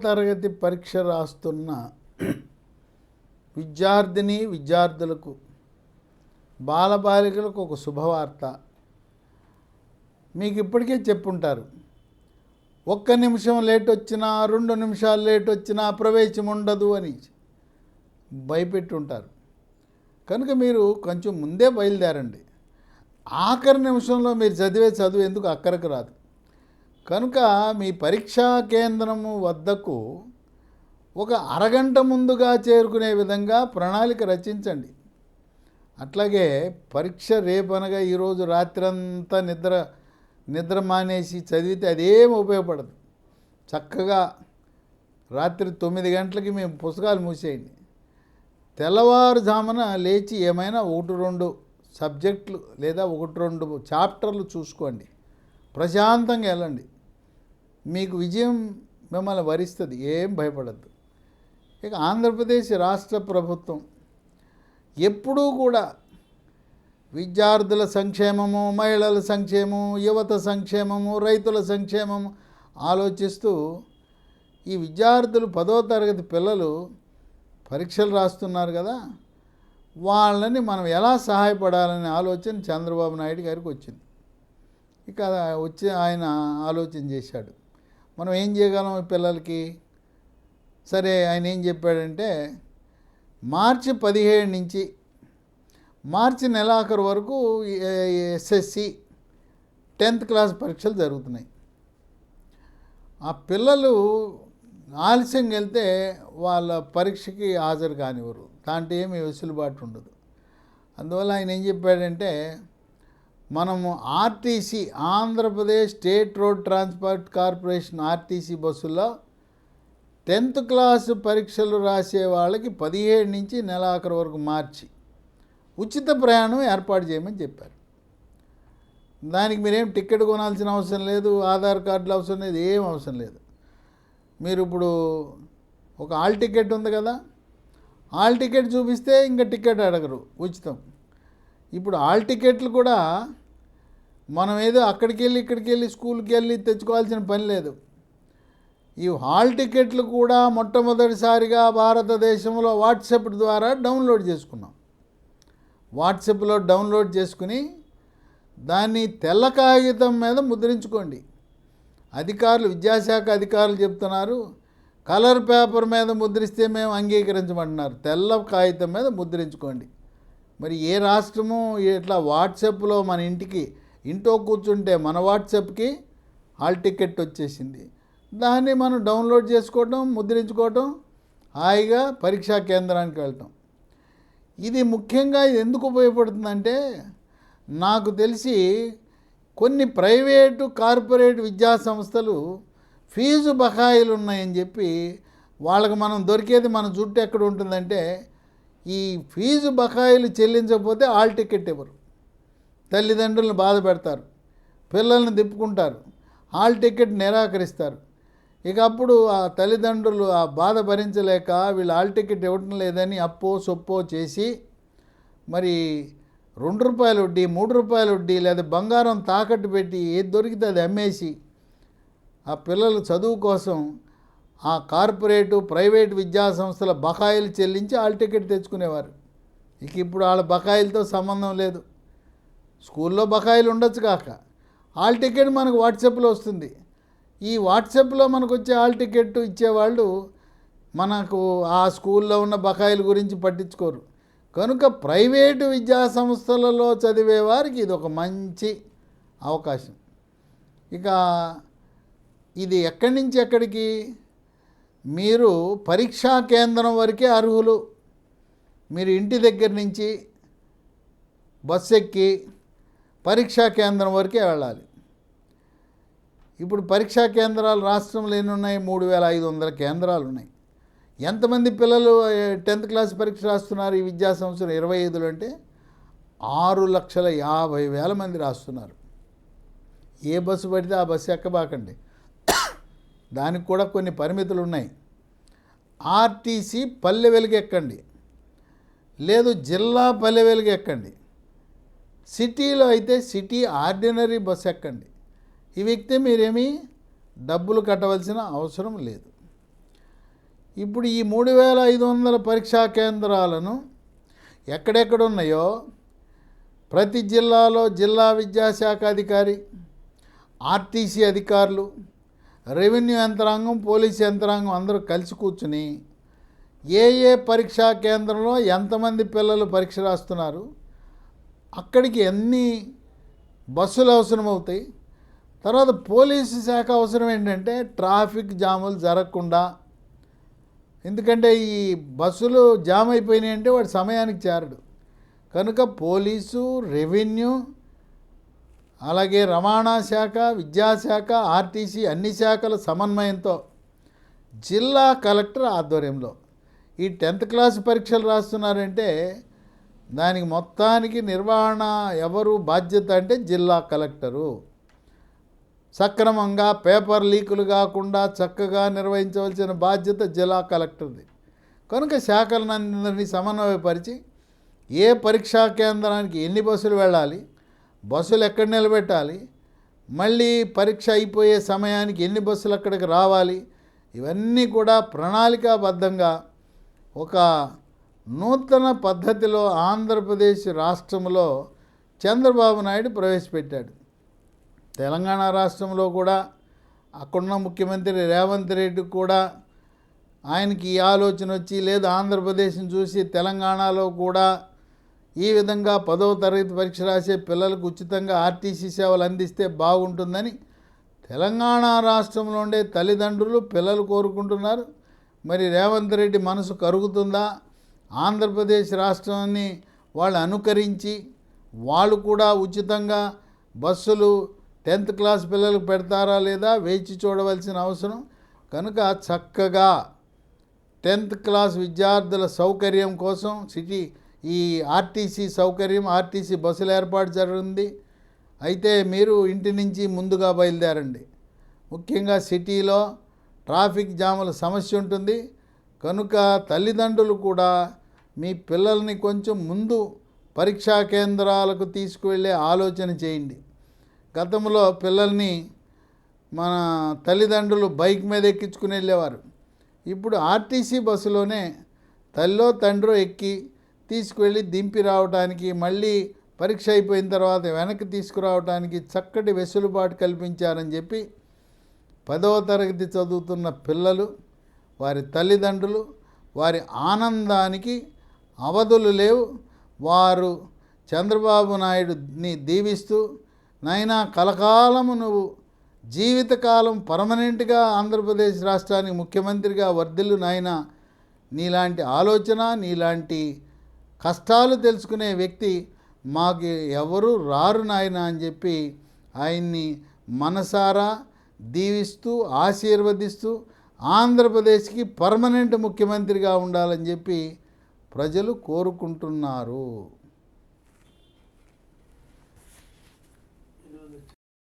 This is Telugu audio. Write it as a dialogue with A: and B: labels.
A: తరగతి పరీక్ష రాస్తున్న విద్యార్థులకు బాలబాలికలకు ఒక శుభవార్త. మీకు ఇప్పటికే చెప్పుంటారు, 1 నిమిషం లేట్ వచ్చినా 2 నిమిషాలు లేట్ వచ్చినా ప్రవేశం ఉండదు అని భయపెట్టి ఉంటారు. కనుక మీరు కొంచెం ముందే బయలుదేరండి. ఆఖరి నిమిషంలో మీరు చదివే చదువు ఎందుకు అక్కరకు రాదు. కనుక మీ పరీక్షా కేంద్రము వద్దకు ఒక అరగంట ముందుగా చేరుకునే విధంగా ప్రణాళిక రచించండి. అట్లాగే పరీక్ష రేపనగా ఈరోజు రాత్రంతా నిద్ర మానేసి చదివితే అదేం ఉపయోగపడదు. చక్కగా రాత్రి 9 గంటలకి మేము పుస్తకాలు మూసేయండి. తెల్లవారుజామున లేచి ఏమైనా 1-2 సబ్జెక్టులు లేదా 1-2 చాప్టర్లు చూసుకోండి. ప్రశాంతంగా వెళ్ళండి. మీకు విజయం మిమ్మల్ని వరిస్తుంది, ఏం భయపడద్దు. ఇక ఆంధ్రప్రదేశ్ రాష్ట్ర ప్రభుత్వం ఎప్పుడూ కూడా విద్యార్థుల సంక్షేమము, మహిళల సంక్షేమము, యువత సంక్షేమము, రైతుల సంక్షేమము ఆలోచిస్తూ ఈ విద్యార్థులు 10వ తరగతి పిల్లలు పరీక్షలు రాస్తున్నారు కదా, వాళ్ళని మనం ఎలా సహాయపడాలనే ఆలోచన చంద్రబాబు నాయుడు గారికి వచ్చింది. ఇక వచ్చి ఆయన ఆలోచన చేశాడు, మనం ఏం చేయగలం ఈ పిల్లలకి. సరే, ఆయన ఏం చెప్పాడంటే మార్చి 17 నుంచి మార్చి నెలాఖరు వరకు ఎస్ఎస్సి 10th క్లాస్ పరీక్షలు జరుగుతున్నాయి. ఆ పిల్లలు ఆలస్యంగా వెళ్తే వాళ్ళ పరీక్షకి హాజరు కానివ్వరు, దాంట్లో ఏమి వెసులుబాటు ఉండదు. అందువల్ల ఆయన ఏం చెప్పాడంటే మనము RTC, Andhra Pradesh state road transport corporation RTC బస్సుల్లో 10th క్లాసు పరీక్షలు రాసే వాళ్ళకి 17 నుంచి నెలాఖరు వరకు మార్చి ఉచిత ప్రయాణం ఏర్పాటు చేయమని చెప్పారు. దానికి మీరేం టికెట్ కొనాల్సిన అవసరం లేదు, ఆధార్ కార్డులు అవసరం లేదు, ఏం అవసరం లేదు. మీరు ఇప్పుడు ఒక హాల్ టికెట్ ఉంది కదా, హాల్ టికెట్ చూపిస్తే ఇంకా టికెట్ అడగరు, ఉచితం. ఇప్పుడు హాల్ టికెట్లు కూడా మనం ఏదో అక్కడికి వెళ్ళి ఇక్కడికి వెళ్ళి స్కూల్కి వెళ్ళి తెచ్చుకోవాల్సిన పని లేదు. ఈ హాల్ టికెట్లు కూడా మొట్టమొదటిసారిగా భారతదేశంలో వాట్సాప్ ద్వారా డౌన్లోడ్ చేసుకున్నాం. వాట్సాప్లో డౌన్లోడ్ చేసుకుని దాన్ని తెల్ల కాగితం మీద ముద్రించుకోండి. అధికారులు, విద్యాశాఖ అధికారులు చెప్తున్నారు, కలర్ పేపర్ మీద ముద్రిస్తే మేము అంగీకరించమంటున్నారు. తెల్ల కాగితం మీద ముద్రించుకోండి. మరి ఏ రాష్ట్రము ఇట్లా వాట్సాప్లో మన ఇంట్లో కూర్చుంటే మన వాట్సాప్కి హాల్ టికెట్ వచ్చేసింది, దాన్ని మనం డౌన్లోడ్ చేసుకోవటం, ముద్రించుకోవటం, హాయిగా పరీక్షా కేంద్రానికి వెళ్ళటం. ఇది ముఖ్యంగా ఇది ఎందుకు ఉపయోగపడుతుందంటే, నాకు తెలిసి కొన్ని ప్రైవేటు కార్పొరేట్ విద్యా సంస్థలు ఫీజు బకాయిలు ఉన్నాయని చెప్పి వాళ్ళకి మనం దొరికేది మన చుట్టూ ఎక్కడ ఉంటుందంటే, ఈ ఫీజు బకాయిలు చెల్లించకపోతే హాల్ టికెట్ ఇవ్వరు. తల్లిదండ్రులను బాధ పెడతారు, పిల్లల్ని తిప్పుకుంటారు, హాల్ టికెట్ నిరాకరిస్తారు. ఇక అప్పుడు ఆ తల్లిదండ్రులు ఆ బాధ భరించలేక వీళ్ళు హాల్ టికెట్ ఇవ్వటం లేదని అప్పో సొప్పో చేసి మరి ₹2 వడ్డీ, ₹3 వడ్డీ లేదా బంగారం తాకట్టు పెట్టి ఏది దొరికితే అది అమ్మేసి ఆ పిల్లల చదువు కోసం ఆ కార్పొరేటు ప్రైవేటు విద్యా సంస్థల బకాయిలు చెల్లించి హాల్ టికెట్ తెచ్చుకునేవారు. ఇక ఇప్పుడు వాళ్ళ బకాయిలతో సంబంధం లేదు. స్కూల్లో బకాయిలు ఉండొచ్చు కాక హాల్ టికెట్ మనకు వాట్సాప్లో వస్తుంది. ఈ వాట్సాప్లో మనకు వచ్చే హాల్ టికెట్ ఇచ్చేవాళ్ళు మనకు ఆ స్కూల్లో ఉన్న బకాయిల గురించి పట్టించుకోరు. కనుక ప్రైవేటు విద్యా సంస్థలలో చదివే వారికి ఇది ఒక మంచి అవకాశం. ఇక ఇది ఎక్కడి నుంచి ఎక్కడికి, మీరు పరీక్షా కేంద్రం వరకే అర్హులు. మీరు ఇంటి దగ్గర నుంచి బస్సు ఎక్కి పరీక్షా కేంద్రం వరకే వెళ్ళాలి. ఇప్పుడు పరీక్షా కేంద్రాలు రాష్ట్రంలో ఎన్ని ఉన్నాయి? 3500 కేంద్రాలు ఉన్నాయి. ఎంతమంది పిల్లలు 10th క్లాస్ పరీక్ష రాస్తున్నారు ఈ విద్యా సంవత్సరం 25లో అంటే 6,50,000 మంది రాస్తున్నారు. ఏ బస్సు పడితే ఆ బస్సు ఎక్కబాకండి, దానికి కూడా కొన్ని పరిమితులు ఉన్నాయి. ఆర్టీసీ పల్లె వెలుగు ఎక్కండి, లేదు జిల్లా పల్లె వెలుగు ఎక్కండి. సిటీలో అయితే సిటీ ఆర్డినరీ బస్సు ఎక్కండి. ఇవి ఎక్కితే మీరేమీ డబ్బులు కట్టవలసిన అవసరం లేదు. ఇప్పుడు ఈ 3500 పరీక్షా కేంద్రాలను ఎక్కడెక్కడ ఉన్నాయో ప్రతి జిల్లాలో జిల్లా విద్యాశాఖ అధికారి, ఆర్టీసీ అధికారులు, రెవెన్యూ యంత్రాంగం, పోలీసు యంత్రాంగం అందరూ కలిసి కూర్చుని ఏ ఏ పరీక్షా కేంద్రంలో ఎంతమంది పిల్లలు పరీక్ష రాస్తున్నారు, అక్కడికి ఎన్ని బస్సులు అవసరమవుతాయి, తర్వాత పోలీసు శాఖ అవసరం ఏంటంటే ట్రాఫిక్ జాములు జరగకుండా. ఎందుకంటే ఈ బస్సులు జామ్ అయిపోయినాయి అంటే వాడు సమయానికి చేరడు. కనుక పోలీసు, రెవెన్యూ, అలాగే రవాణా శాఖ, విద్యాశాఖ, ఆర్టీసీ అన్ని శాఖల సమన్వయంతో జిల్లా కలెక్టర్ ఆధ్వర్యంలో ఈ 10th క్లాస్ పరీక్షలు రాస్తున్నారంటే దానికి మొత్తానికి నిర్వహణ ఎవరు బాధ్యత అంటే జిల్లా కలెక్టరు. సక్రమంగా పేపర్ లీకులు కాకుండా చక్కగా నిర్వహించవలసిన బాధ్యత జిల్లా కలెక్టర్ది. కనుక శాఖలందరినీ సమన్వయపరిచి ఏ పరీక్షా కేంద్రానికి ఎన్ని బస్సులు వెళ్ళాలి, బస్సులు ఎక్కడ నిలబెట్టాలి, మళ్ళీ పరీక్ష అయిపోయే సమయానికి ఎన్ని బస్సులు అక్కడికి రావాలి, ఇవన్నీ కూడా ప్రణాళికాబద్ధంగా ఒక నూతన పద్ధతిలో ఆంధ్రప్రదేశ్ రాష్ట్రంలో చంద్రబాబు నాయుడు ప్రవేశపెట్టాడు. తెలంగాణ రాష్ట్రంలో కూడా అక్కడున్న ముఖ్యమంత్రి రేవంత్ రెడ్డి కూడా ఆయనకి ఈ ఆలోచన వచ్చి, లేదు ఆంధ్రప్రదేశ్ని చూసి తెలంగాణలో కూడా ఈ విధంగా 10వ తరగతి పరీక్ష రాసే పిల్లలకు ఉచితంగా ఆర్టీసీ సేవలు అందిస్తే బాగుంటుందని తెలంగాణ రాష్ట్రంలో ఉండే తల్లిదండ్రులు, పిల్లలు కోరుకుంటున్నారు. మరి రేవంత్ రెడ్డి మనసు కరుగుతుందా? ఆంధ్రప్రదేశ్ రాష్ట్రాన్ని వాళ్ళు అనుకరించి వాళ్ళు కూడా ఉచితంగా బస్సులు 10th క్లాస్ పిల్లలకు పెడతారా లేదా వేచి చూడవలసిన అవసరం. కనుక చక్కగా 10th క్లాస్ విద్యార్థుల సౌకర్యం కోసం ఈ ఆర్టీసీ సౌకర్యం, ఆర్టీసీ బస్సుల ఏర్పాటు జరిగింది. అయితే మీరు ఇంటి నుంచి ముందుగా బయలుదేరండి. ముఖ్యంగా సిటీలో ట్రాఫిక్ జాముల సమస్య ఉంటుంది. కనుక తల్లిదండ్రులు కూడా మీ పిల్లల్ని కొంచెం ముందు పరీక్షా కేంద్రాలకు తీసుకువెళ్ళే ఆలోచన చేయండి. గతంలో పిల్లల్ని మన తల్లిదండ్రులు బైక్ మీద ఎక్కించుకుని వెళ్ళేవారు. ఇప్పుడు ఆర్టీసీ బస్సులోనే తల్లో తండ్రో ఎక్కి తీసుకువెళ్ళి దింపి రావడానికి, మళ్ళీ పరీక్ష అయిపోయిన తర్వాత వెనక్కి తీసుకురావడానికి చక్కటి వెసులుబాటు కల్పించారని చెప్పి 10వ తరగతి చదువుతున్న పిల్లలు, వారి తల్లిదండ్రులు, వారి ఆనందానికి అవధులు లేవు. వారు చంద్రబాబు నాయుడుని దీవిస్తూ, నాయనా కలకాలము నువ్వు జీవితకాలం పర్మనెంట్గా ఆంధ్రప్రదేశ్ రాష్ట్రానికి ముఖ్యమంత్రిగా వర్ధిల్లు నాయనా, నీలాంటి ఆలోచన, నీలాంటి కష్టాలు తెలుసుకునే వ్యక్తి మాకు ఎవరు రారు నాయనా అని చెప్పి ఆయన్ని మనసారా దీవిస్తూ ఆశీర్వదిస్తూ ఆంధ్రప్రదేశ్కి పర్మనెంట్ ముఖ్యమంత్రిగా ఉండాలని చెప్పి ప్రజలు కోరుకుంటున్నారు.